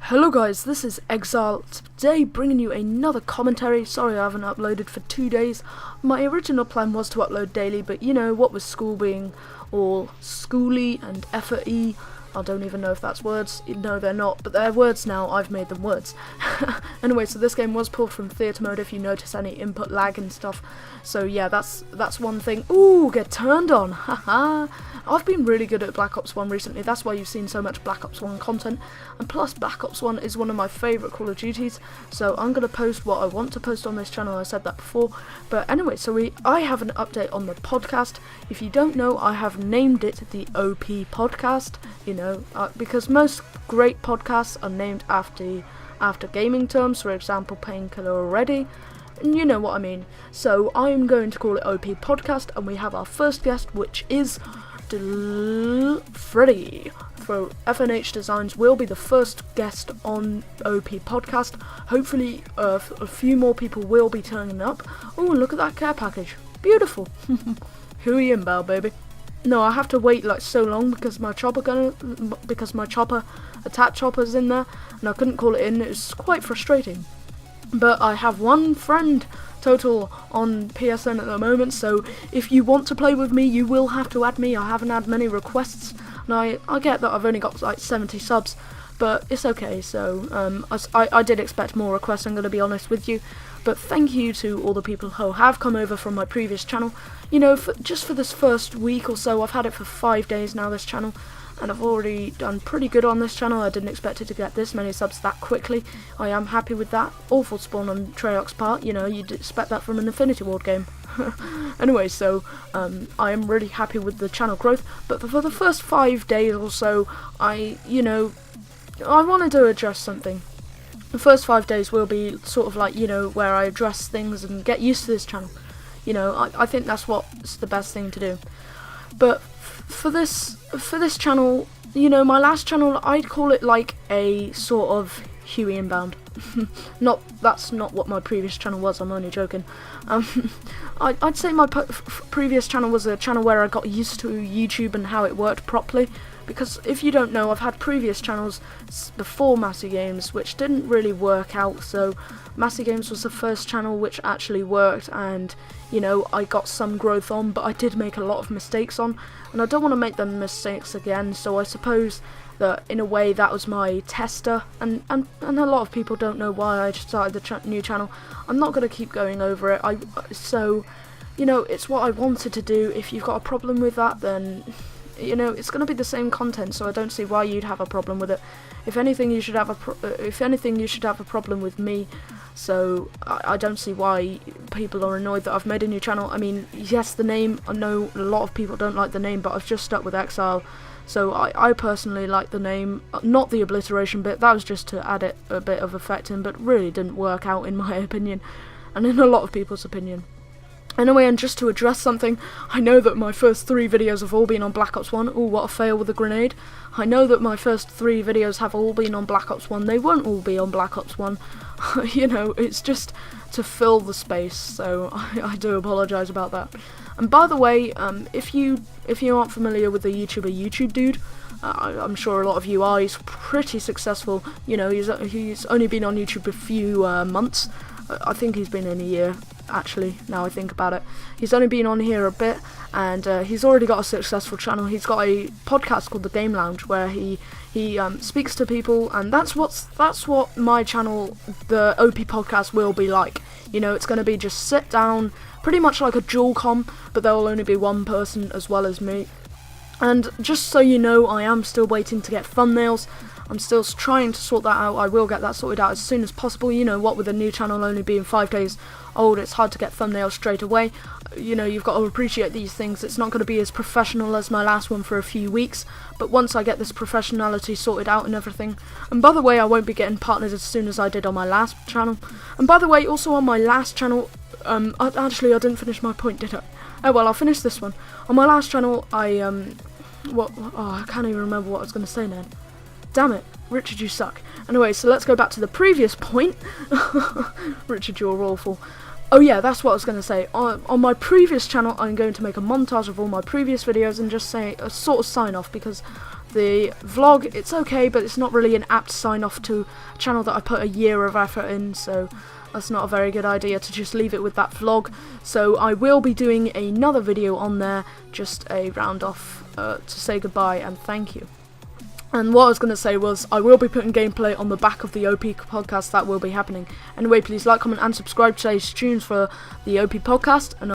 Hello guys, this is Exile, today bringing you another commentary. Sorry I haven't uploaded for 2 days. My original plan was to upload daily, but you know, what with school being all schooly and effort-y, I don't even know if that's words. No, they're not, but they're words now. I've made them words. Anyway, so this game was pulled from theatre mode if you notice any input lag and stuff. So yeah, that's one thing. Ooh, get turned on, haha. I've been really good at Black Ops 1 recently, that's why you've seen so much Black Ops 1 content, and plus Black Ops 1 is one of my favourite Call of Duties, so I'm going to post what I want to post on this channel. I said that before, but anyway, so I have an update on the podcast. If you don't know, I have named it the OP Podcast, you know, because most great podcasts are named after gaming terms, for example, Painkiller Already, and you know what I mean. So I'm going to call it OP Podcast, and we have our first guest, which is Freddy for FNH Designs will be the first guest on OP Podcast. Hopefully a few more people will be turning up. Oh, look at that care package, beautiful. Who are you in, Bell, baby? No, I have to wait like so long because my attack chopper's in there, and I couldn't call it in. It's quite frustrating. But I have one friend total on PSN at the moment, so if you want to play with me, you will have to add me. I haven't had many requests, and I get that I've only got like 70 subs, but it's okay. So I did expect more requests, I'm going to be honest with you, but thank you to all the people who have come over from my previous channel. You know, just for this first week or so, I've had it for 5 days now, this channel, and I've already done pretty good on this channel. I didn't expect it to get this many subs that quickly. I am happy with that. Awful spawn on Treyarch's part, you know, you'd expect that from an Infinity Ward game. Anyway, so I am really happy with the channel growth, but for the first 5 days or so, I wanted to address something. The first 5 days will be sort of like, you know, where I address things and get used to this channel. You know, I think that's what's the best thing to do. But for this channel, you know, my last channel, I'd call it like a sort of Huey Inbound. That's not what my previous channel was, I'm only joking. I'd say my previous channel was a channel where I got used to YouTube and how it worked properly. Because if you don't know, I've had previous channels before MasseyGames which didn't really work out, so MasseyGames was the first channel which actually worked, and you know, I got some growth on, but I did make a lot of mistakes on, and I don't want to make them mistakes again, so I suppose that in a way that was my tester, and a lot of people don't know why I started the new channel. I'm not going to keep going over it, so you know, it's what I wanted to do. If you've got a problem with that, then you know, it's going to be the same content, so I don't see why you'd have a problem with it. If anything, you should have a problem with me. So I don't see why people are annoyed that I've made a new channel. I mean, yes, the name, I know a lot of people don't like the name, but I've just stuck with Exile. So I personally like the name, not the obliteration bit. That was just to add it a bit of effect in, but really didn't work out in my opinion, and in a lot of people's opinion. Anyway, and just to address something, I know that my first 3 videos have all been on Black Ops 1. Ooh, what a fail with a grenade. I know that my first 3 videos have all been on Black Ops 1. They won't all be on Black Ops 1. You know, it's just to fill the space, so I do apologise about that. And by the way, if you aren't familiar with the YouTuber YouTube Dude, I'm sure a lot of you are. He's pretty successful. You know, he's only been on YouTube a few months. I think he's been in a year, actually, now I think about it. He's only been on here a bit, and he's already got a successful channel. He's got a podcast called The Game Lounge, where he speaks to people, and that's what my channel, the OP Podcast, will be like. You know, it's going to be just sit down, pretty much like a dual com, but there will only be one person as well as me. And just so you know, I am still waiting to get thumbnails. I'm still trying to sort that out. I will get that sorted out as soon as possible. You know what, with a new channel only being 5 days old, it's hard to get thumbnails straight away. You know, you've got to appreciate these things. It's not going to be as professional as my last one for a few weeks, but once I get this professionality sorted out and everything. And by the way, I won't be getting partnered as soon as I did on my last channel. And by the way, also on my last channel, actually I didn't finish my point, did I? Oh well, I'll finish this one. On my last channel, I can't even remember what I was going to say then. Damn it, Richard, you suck. Anyway, so let's go back to the previous point. Richard, you're awful. Oh yeah, that's what I was going to say. On my previous channel, I'm going to make a montage of all my previous videos and just say a sort of sign off, because The vlog, it's okay, but it's not really an apt sign off to a channel that I put a year of effort in, so that's not a very good idea to just leave it with that vlog. So I will be doing another video on there, just a round off to say goodbye and thank you. And what I was going to say was, I will be putting gameplay on the back of the OP podcast. That will be happening. Anyway, please like, comment and subscribe to stay tuned for the OP podcast. And